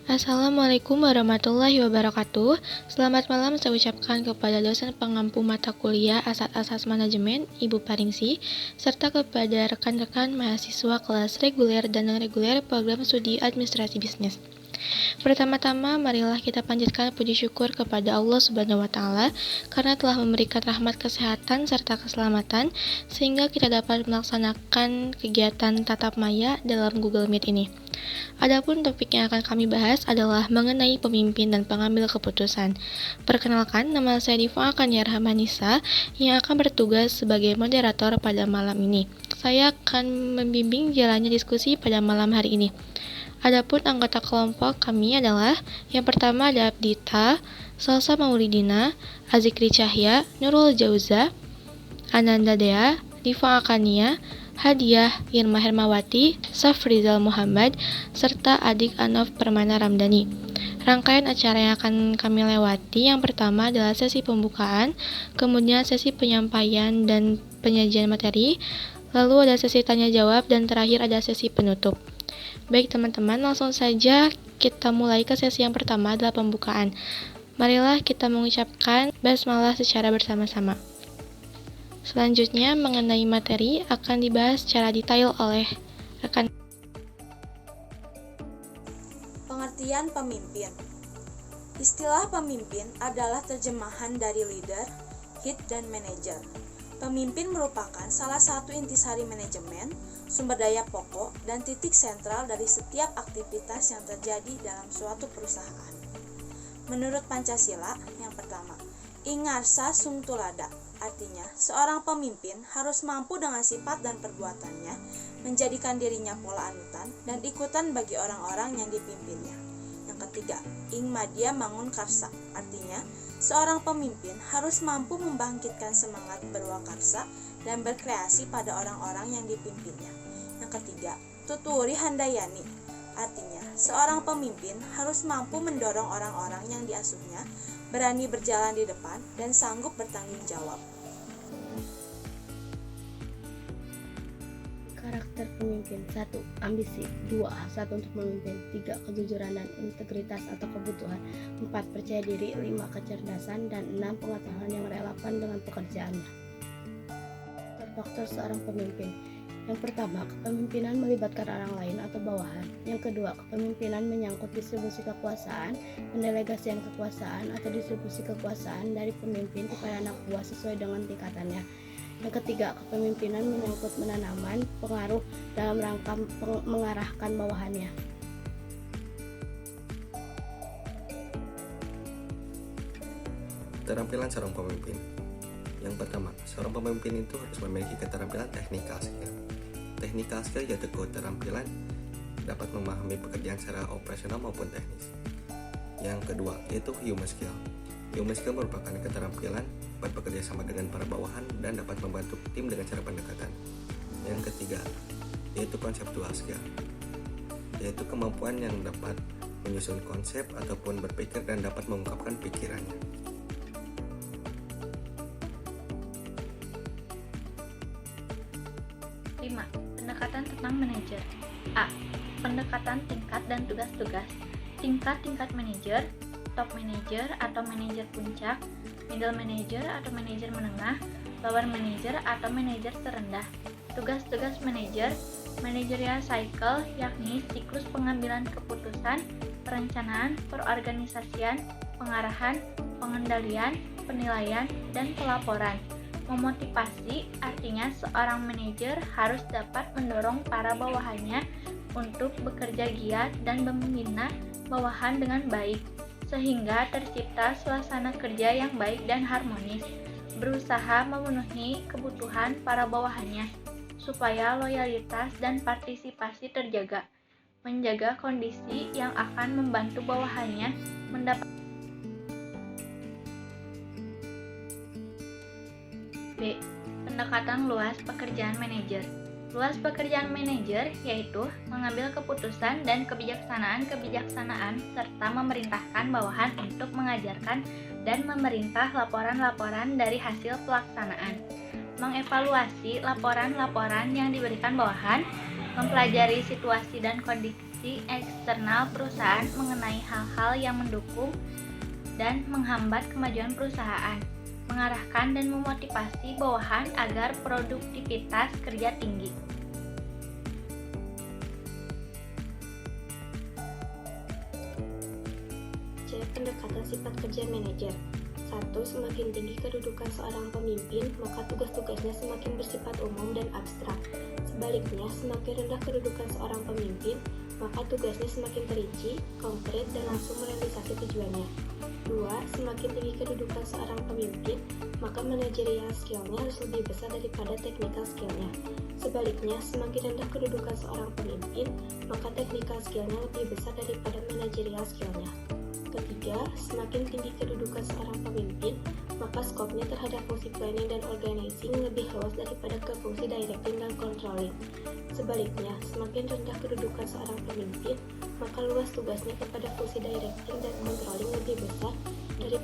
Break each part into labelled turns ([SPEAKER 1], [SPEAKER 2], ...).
[SPEAKER 1] Assalamualaikum warahmatullahi wabarakatuh. Selamat malam saya ucapkan kepada dosen pengampu mata kuliah Asas Manajemen, Ibu Paringsi, serta kepada rekan-rekan mahasiswa kelas reguler dan non-reguler program studi administrasi bisnis. Pertama-tama, marilah kita panjatkan puji syukur kepada Allah Subhanahu wa Ta'ala karena telah memberikan rahmat kesehatan serta keselamatan sehingga kita dapat melaksanakan kegiatan tatap maya dalam Google Meet ini. Adapun topik yang akan kami bahas adalah mengenai pemimpin dan pengambil keputusan. Perkenalkan, nama saya Diva Akaniar Rahmanisa yang akan bertugas sebagai moderator pada malam ini. Saya akan membimbing jalannya diskusi pada malam hari ini. Adapun anggota kelompok kami adalah yang pertama ada Abdita, Salsa Maulidina, Azikri Cahya, Nurul Jauza, Ananda Dea, Diva Akania, Hadiah Irma Hermawati, Safrizal Muhammad, serta adik Anof Permana Ramdhani. Rangkaian acara yang akan kami lewati yang pertama adalah sesi pembukaan, kemudian sesi penyampaian dan penyajian materi, lalu ada sesi tanya jawab, dan terakhir ada sesi penutup. Baik teman-teman, langsung saja kita mulai ke sesi yang pertama adalah pembukaan. Marilah kita mengucapkan basmalah secara bersama-sama. Selanjutnya, mengenai materi akan dibahas secara detail oleh rekan.
[SPEAKER 2] Pengertian pemimpin. Istilah pemimpin adalah terjemahan dari leader, head, dan manager. Pemimpin merupakan salah satu intisari manajemen, sumber daya pokok, dan titik sentral dari setiap aktivitas yang terjadi dalam suatu perusahaan. Menurut Pancasila, yang pertama, Ingarsa sung tulada, artinya seorang pemimpin harus mampu dengan sifat dan perbuatannya menjadikan dirinya pola anutan dan ikutan bagi orang-orang yang dipimpinnya. Yang ketiga, ing madya mangun karsa, artinya seorang pemimpin harus mampu membangkitkan semangat berwakarsa dan berkreasi pada orang-orang yang dipimpinnya. Yang ketiga, tuturi handayani, artinya seorang pemimpin harus mampu mendorong orang-orang yang diasuhnya berani berjalan di depan dan sanggup bertanggung jawab.
[SPEAKER 3] Karakter pemimpin. 1. Ambisi. 2. Hasrat untuk memimpin. 3. Kejujuran dan integritas atau kebutuhan. 4. Percaya diri. 5. Kecerdasan. Dan 6. Pengetahuan yang relevan dengan pekerjaannya. Faktor seorang pemimpin. Yang pertama, kepemimpinan melibatkan orang lain atau bawahan. Yang kedua, kepemimpinan menyangkut distribusi kekuasaan, pendelegasian kekuasaan atau distribusi kekuasaan dari pemimpin kepada anak buah sesuai dengan tingkatannya. Yang ketiga, kepemimpinan menyangkut penanaman pengaruh dalam rangka mengarahkan bawahannya.
[SPEAKER 4] Keterampilan seorang pemimpin. Yang pertama, seorang pemimpin itu harus memiliki keterampilan technical skill. Technical skill yaitu keterampilan dapat memahami pekerjaan secara operasional maupun teknis. Yang kedua, yaitu human skill. Human skill merupakan keterampilan dapat bekerja sama dengan para bawahan dan dapat membantu tim dengan cara pendekatan. Yang ketiga, yaitu conceptual skill, yaitu kemampuan yang dapat menyusun konsep ataupun berpikir dan dapat mengungkapkan pikirannya.
[SPEAKER 5] Pendekatan tentang manajer. A. Pendekatan tingkat dan tugas-tugas. Tingkat manajer, top manager atau manajer puncak, middle manager atau manajer menengah, lower manager atau manajer terendah. Tugas-tugas manajer, managerial cycle, yakni siklus pengambilan keputusan, perencanaan, perorganisasian, pengarahan, pengendalian, penilaian, dan pelaporan. Memotivasi, artinya seorang manajer harus dapat mendorong para bawahannya untuk bekerja giat dan membina bawahan dengan baik, sehingga tercipta suasana kerja yang baik dan harmonis, berusaha memenuhi kebutuhan para bawahannya, supaya loyalitas dan partisipasi terjaga, menjaga kondisi yang akan membantu bawahannya mendapat. B. Pendekatan luas pekerjaan manajer. Luas pekerjaan manajer yaitu mengambil keputusan dan kebijaksanaan serta memerintahkan bawahan untuk mengajarkan dan memerintah laporan-laporan dari hasil pelaksanaan. Mengevaluasi laporan-laporan yang diberikan bawahan, mempelajari situasi dan evaluasi eksternal perusahaan mengenai hal-hal yang mendukung dan menghambat kemajuan perusahaan, mengarahkan dan memotivasi bawahan agar produktivitas kerja tinggi.
[SPEAKER 3] C. Pendekatan sifat kerja manajer. 1. Semakin tinggi kedudukan seorang pemimpin, maka tugas-tugasnya semakin bersifat umum dan abstrak. Sebaliknya, semakin rendah kedudukan seorang pemimpin, maka tugasnya semakin terinci, konkret, dan langsung merealisasi tujuannya. 2. Semakin tinggi kedudukan seorang pemimpin, maka manajerial skill-nya harus lebih besar daripada technical skill-nya. Sebaliknya, semakin rendah kedudukan seorang pemimpin, maka technical skill-nya lebih besar daripada manajerial skill-nya. Ketiga, semakin tinggi kedudukan seorang pemimpin, maka skopnya terhadap fungsi planning dan organizing lebih luas daripada ke fungsi directing dan controlling. Sebaliknya, semakin rendah kedudukan seorang pemimpin, maka luas tugasnya kepada fungsi directing dan controlling lebih besar dari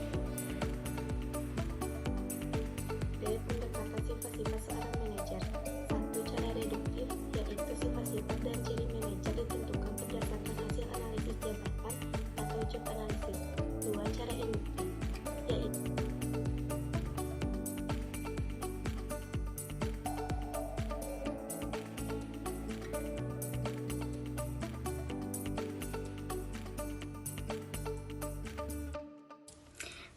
[SPEAKER 3] pendekatan sifat-sifat seorang manajer. 1. Cara reduktif, yaitu sifat-sifat dan ciri manajer ditentukan berdasarkan hasil analisis jabatan atau job analysis. 2. Cara induktif, yaitu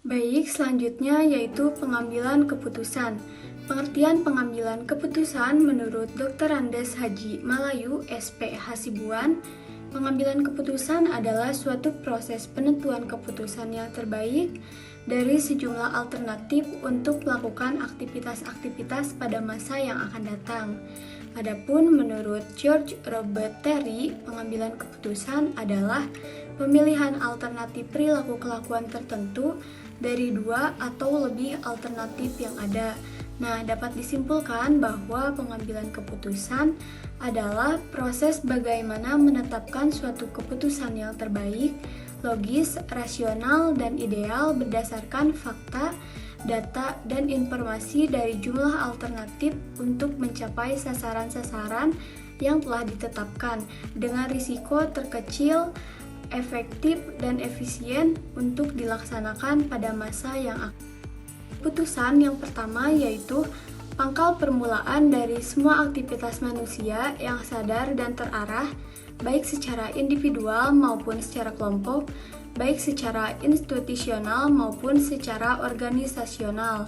[SPEAKER 1] Baik, selanjutnya yaitu pengambilan keputusan. Pengertian pengambilan keputusan menurut Dr. Andes Haji Malayu, SP Hasibuan, pengambilan keputusan adalah suatu proses penentuan keputusan yang terbaik dari sejumlah alternatif untuk melakukan aktivitas-aktivitas pada masa yang akan datang. Adapun menurut George Robert Terry, pengambilan keputusan adalah pemilihan alternatif perilaku kelakuan tertentu dari dua atau lebih alternatif yang ada. Nah, dapat disimpulkan bahwa pengambilan keputusan adalah proses bagaimana menetapkan suatu keputusan yang terbaik, logis, rasional, dan ideal berdasarkan fakta, data, dan informasi dari jumlah alternatif untuk mencapai sasaran-sasaran yang telah ditetapkan dengan risiko terkecil, efektif, dan efisien untuk dilaksanakan pada masa yang akan. Keputusan yang pertama yaitu pangkal permulaan dari semua aktivitas manusia yang sadar dan terarah, baik secara individual maupun secara kelompok, baik secara institusional maupun secara organisasional.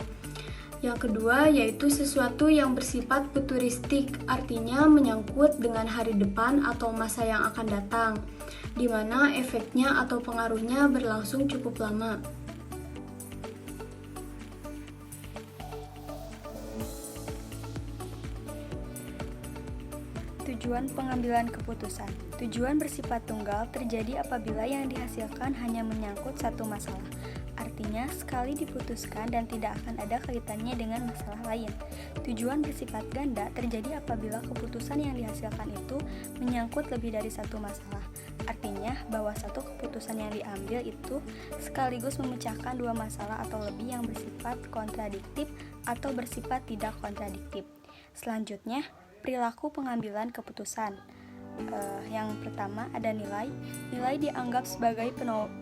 [SPEAKER 1] Yang kedua yaitu sesuatu yang bersifat futuristik, artinya menyangkut dengan hari depan atau masa yang akan datang, di mana efeknya atau pengaruhnya berlangsung cukup lama.
[SPEAKER 6] Tujuan pengambilan keputusan. Tujuan bersifat tunggal terjadi apabila yang dihasilkan hanya menyangkut satu masalah. Artinya, sekali diputuskan dan tidak akan ada kaitannya dengan masalah lain. Tujuan bersifat ganda terjadi apabila keputusan yang dihasilkan itu menyangkut lebih dari satu masalah. Artinya, bahwa satu keputusan yang diambil itu sekaligus memecahkan dua masalah atau lebih yang bersifat kontradiktif atau bersifat tidak kontradiktif. Selanjutnya, perilaku pengambilan keputusan. Yang pertama ada nilai. Nilai dianggap sebagai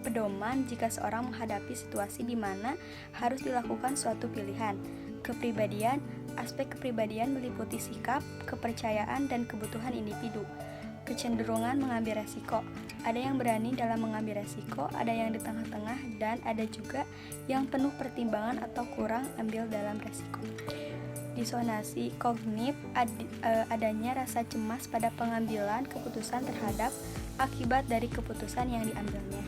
[SPEAKER 6] pedoman jika seorang menghadapi situasi di mana harus dilakukan suatu pilihan. Kepribadian. Aspek kepribadian meliputi sikap, kepercayaan, dan kebutuhan individu. Kecenderungan mengambil resiko. Ada yang berani dalam mengambil resiko, ada yang di tengah-tengah, dan ada juga yang penuh pertimbangan atau kurang ambil dalam resiko. Disonansi kognitif, adanya rasa cemas pada pengambilan keputusan terhadap akibat dari keputusan yang diambilnya.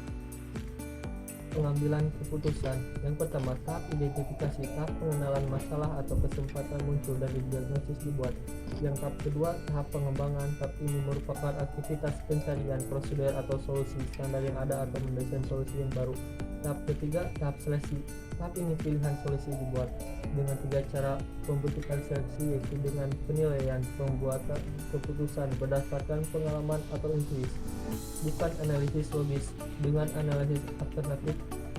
[SPEAKER 7] Pengambilan keputusan. Yang pertama, tahap identifikasi, tahap pengenalan masalah atau kesempatan muncul dari diagnosis dibuat. Yang tahap kedua, tahap pengembangan. Tahap ini merupakan aktivitas pencarian prosedur atau solusi standar yang ada atau mendesain solusi yang baru. Tahap ketiga, tahap seleksi. Tahap ini pilihan solusi dibuat dengan tiga cara pembentukan seleksi, yaitu dengan penilaian pembuatan keputusan berdasarkan pengalaman atau intuisi, bukan analisis logis, dengan analisis alternatif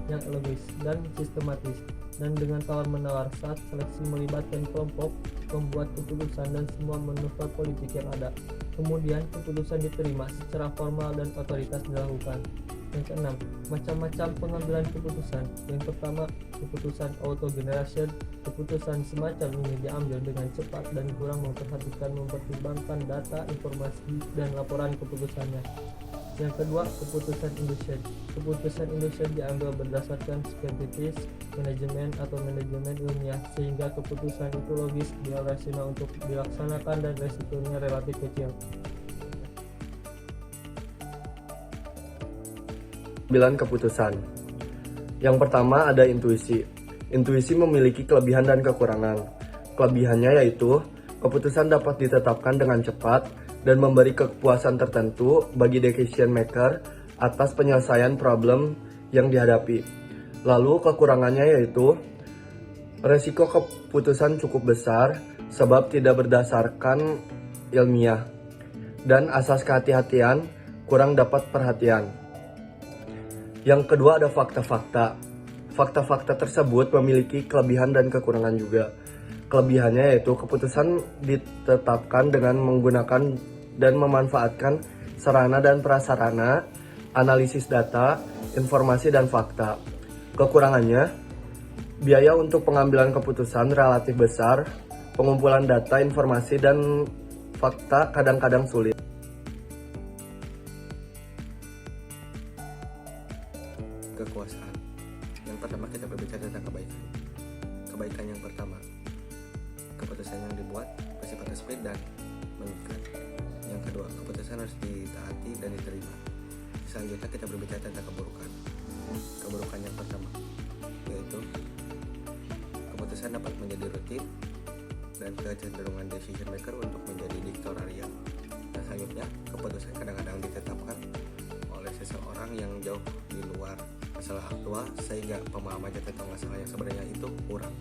[SPEAKER 7] yang logis dan sistematis, dan dengan tawar-menawar saat seleksi melibatkan kelompok pembuat keputusan dan semua manuver politik yang ada. Kemudian keputusan diterima secara formal dan otoritas dilakukan. Yang keenam, macam-macam pengambilan keputusan. Yang pertama, keputusan auto-generation. Keputusan semacam ini diambil dengan cepat dan kurang mempertimbangkan data, informasi, dan laporan keputusannya. Yang kedua, keputusan induction. Keputusan induction diambil berdasarkan scientific manajemen atau manajemen ilmiah, sehingga keputusan itu logis dan rasional untuk dilaksanakan dan resikonya relatif kecil.
[SPEAKER 8] 9 keputusan. Yang pertama ada intuisi. Intuisi memiliki kelebihan dan kekurangan. Kelebihannya yaitu keputusan dapat ditetapkan dengan cepat dan memberi kepuasan tertentu bagi decision maker atas penyelesaian problem yang dihadapi. Lalu kekurangannya yaitu resiko keputusan cukup besar sebab tidak berdasarkan ilmiah dan asas kehati-hatian kurang dapat perhatian. Yang kedua ada fakta-fakta. Fakta-fakta tersebut memiliki kelebihan dan kekurangan juga. Kelebihannya yaitu keputusan ditetapkan dengan menggunakan dan memanfaatkan sarana dan prasarana, analisis data, informasi dan fakta. Kekurangannya, biaya untuk pengambilan keputusan relatif besar, pengumpulan data, informasi dan fakta kadang-kadang sulit.
[SPEAKER 4] Kekuasaan. Yang pertama kita berbicara tentang kebaikan. Kebaikan yang pertama, keputusan yang dibuat bersifat resmi dan mengikat. Yang kedua, keputusan harus ditaati dan diterima. Selanjutnya kita berbicara tentang keburukan. Keburukan yang pertama, yaitu keputusan dapat menjadi rutin dan kecenderungan decision maker untuk menjadi diktatorial. Dan selanjutnya, keputusan kadang-kadang ditetapkan oleh seseorang yang jauh di luar masalah aktual sehingga pemahamannya tentang masalah yang sebenarnya itu kurang.